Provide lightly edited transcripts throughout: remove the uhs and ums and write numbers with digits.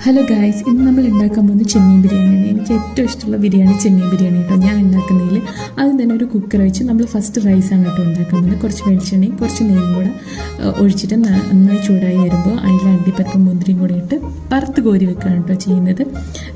Hello guys, ഇന്ന് നമ്മൾ ഉണ്ടാക്കാൻ പോകുന്നത് ചെമ്മീൻ ബിരിയാണിയാണ്. എനിക്ക് ഏറ്റവും ഇഷ്ടമുള്ള ബിരിയാണി ചെമ്മീൻ ബിരിയാണി കേട്ടോ. ഞാൻ ഉണ്ടാക്കുന്നതിൽ ആദ്യം തന്നെ ഒരു കുക്കർ വെച്ച് നമ്മൾ ഫസ്റ്റ് റൈസാണ് കേട്ടോ ഉണ്ടാക്കാൻ പോകുന്നത്. കുറച്ച് വെളിച്ചെണ്ണയും കുറച്ച് നെയ്യും കൂടെ ഒഴിച്ചിട്ട് നന്നായി ചൂടായി വരുമ്പോൾ അതിൽ അണ്ടിപ്പരിപ്പും മുന്തിരിയും കൂടെ ഇട്ട് വറുത്ത് കോരി വെക്കുകയാണ് കേട്ടോ ചെയ്യുന്നത്.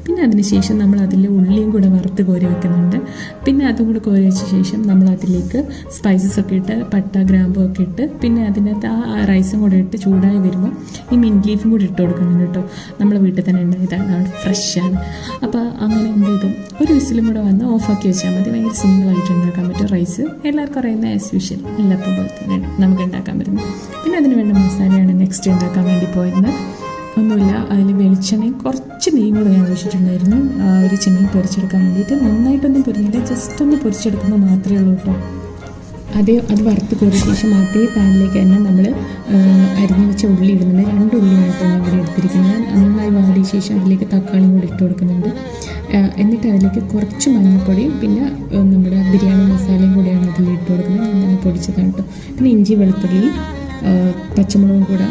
പിന്നെ അതിനുശേഷം നമ്മൾ അതിൽ ഉള്ളിയും കൂടെ വറുത്ത് കോരി വെക്കുന്നുണ്ട്. പിന്നെ അതും കൂടെ കോരി വെച്ച ശേഷം നമ്മൾ അതിലേക്ക് സ്പൈസസ് ഒക്കെ ഇട്ട് പട്ട ഗ്രാമ്പും ഒക്കെ ഇട്ട് പിന്നെ അതിനകത്ത് ആ റൈസും കൂടെ ഇട്ട് ചൂടായി വരുമ്പോൾ ഈ മിൻറ്റ് ലീഫും കൂടി ഇട്ട് കൊടുക്കുന്നുണ്ട് കേട്ടോ. നമ്മൾ വീട്ടിൽ തന്നെ ഉണ്ടായതാണ്, ഫ്രഷാണ്. അപ്പോൾ അങ്ങനെ എന്ത് ചെയ്തു, ഒരു വിസിലും കൂടെ വന്ന് ഓഫാക്കി വെച്ചാൽ മതി. ഭയങ്കര സിമ്പിളായിട്ട് ഉണ്ടാക്കാൻ പറ്റും റൈസ്. എല്ലാവർക്കും അറിയുന്ന ആസ് യൂഷ്വൽ എല്ലാപ്പം പോലെ തന്നെ നമുക്ക് ഉണ്ടാക്കാൻ പറ്റുന്നത്. പിന്നെ അതിന് വേണ്ട മസാലയാണ് നെക്സ്റ്റ് ഉണ്ടാക്കാൻ വേണ്ടി പോയിരുന്നത്. ഒന്നുമില്ല, അതിൽ വെളിച്ചെണ്ണയും കുറച്ച് നെയ്യും കൂടെ ഞാൻ ഒഴിച്ചിട്ടുണ്ടായിരുന്നു. ഒരു ചെമ്മീൻ പൊരിച്ചെടുക്കാൻ വേണ്ടിയിട്ട്. നന്നായിട്ടൊന്നും പൊരിഞ്ഞില്ല, ജസ്റ്റ് ഒന്ന് പൊരിച്ചെടുക്കുന്നത് മാത്രമേ ഉള്ളൂ കേട്ടോ. അത് വറുത്ത് കോരിയ ശേഷം അതേ പാനിലേക്ക് തന്നെ നമ്മൾ അരിഞ്ഞു വെച്ച ഉള്ളി ഇടുന്നുണ്ട്. 2 ഉള്ളിയാണ് കേട്ടോ ഞാൻ ഇവിടെ എടുത്തിരിക്കുന്നത്. നന്നായി വാടിയ ശേഷം അതിലേക്ക് തക്കാളിയും കൂടി ഇട്ട് കൊടുക്കുന്നുണ്ട്. എന്നിട്ട് അതിലേക്ക് കുറച്ച് മഞ്ഞൾപ്പൊടിയും പിന്നെ നമ്മുടെ ബിരിയാണി മസാലയും കൂടിയാണ് അതിൽ ഇട്ട് കൊടുക്കുന്നത്. ഞാൻ തന്നെ പൊടിച്ചതാണ് കേട്ടോ. പിന്നെ ഇഞ്ചി വെളുത്തുള്ളിയും പച്ചമുളകും കൂടെ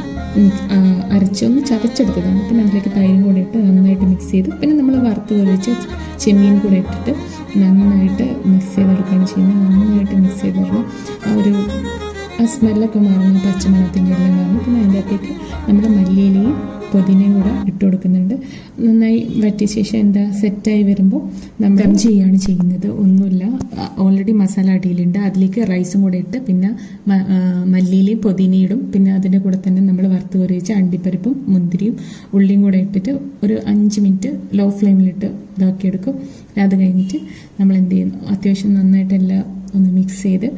അരച്ചൊന്ന് ചതച്ചെടുത്തതാണ്. പിന്നെ അതിലേക്ക് തൈരും കൂടെ ഇട്ട് നന്നായിട്ട് മിക്സ് ചെയ്ത് പിന്നെ നമ്മൾ വറുത്ത് പൊരിച്ച ചെമ്മീൻ കൂടെ ഇട്ടിട്ട് നന്നായിട്ട് മിക്സ് ചെയ്തെടുക്കുകയാണ് ചെയ്യുന്നത്. നന്നായിട്ട് മിക്സ് ചെയ്ത് തരണം. ആ സ്മെല്ലൊക്കെ മാറുന്നു, പച്ചമണത്തിൻ്റെ എല്ലാം മാറുന്നു. പിന്നെ അതിൻ്റെ അകത്തേക്ക് നമ്മൾ മല്ലിയിലയും പുതിനയും കൂടെ ഇട്ട് കൊടുക്കുന്നുണ്ട്. നന്നായി വറ്റിയ ശേഷം സെറ്റായി വരുമ്പോൾ നമ്മൾ ദം ചെയ്യുകയാണ് ചെയ്യുന്നത്. ഒന്നുമില്ല, ഓൾറെഡി മസാല അടിയിലുണ്ട്. അതിലേക്ക് റൈസും കൂടെ ഇട്ട് പിന്നെ മല്ലിയിലയും പുതിനയും ഇടും. പിന്നെ അതിൻ്റെ കൂടെ തന്നെ നമ്മൾ വറുത്ത് കോരി വെച്ച അണ്ടിപ്പരിപ്പും മുന്തിരിയും ഉള്ളിയും കൂടെ ഇട്ടിട്ട് ഒരു 5 മിനിറ്റ് ലോ ഫ്ലെയിമിലിട്ട് ഇതാക്കിയെടുക്കും. അത് കഴിഞ്ഞിട്ട് നമ്മൾ എന്ത് ചെയ്യുന്നു, അത്യാവശ്യം നന്നായിട്ടെല്ലാം ഒന്ന് മിക്സ് ചെയ്ത്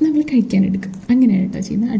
നമ്മൾ കഴിക്കാനെടുക്കും. അങ്ങനെയാണ് കേട്ടോ ചെയ്യുന്നത്.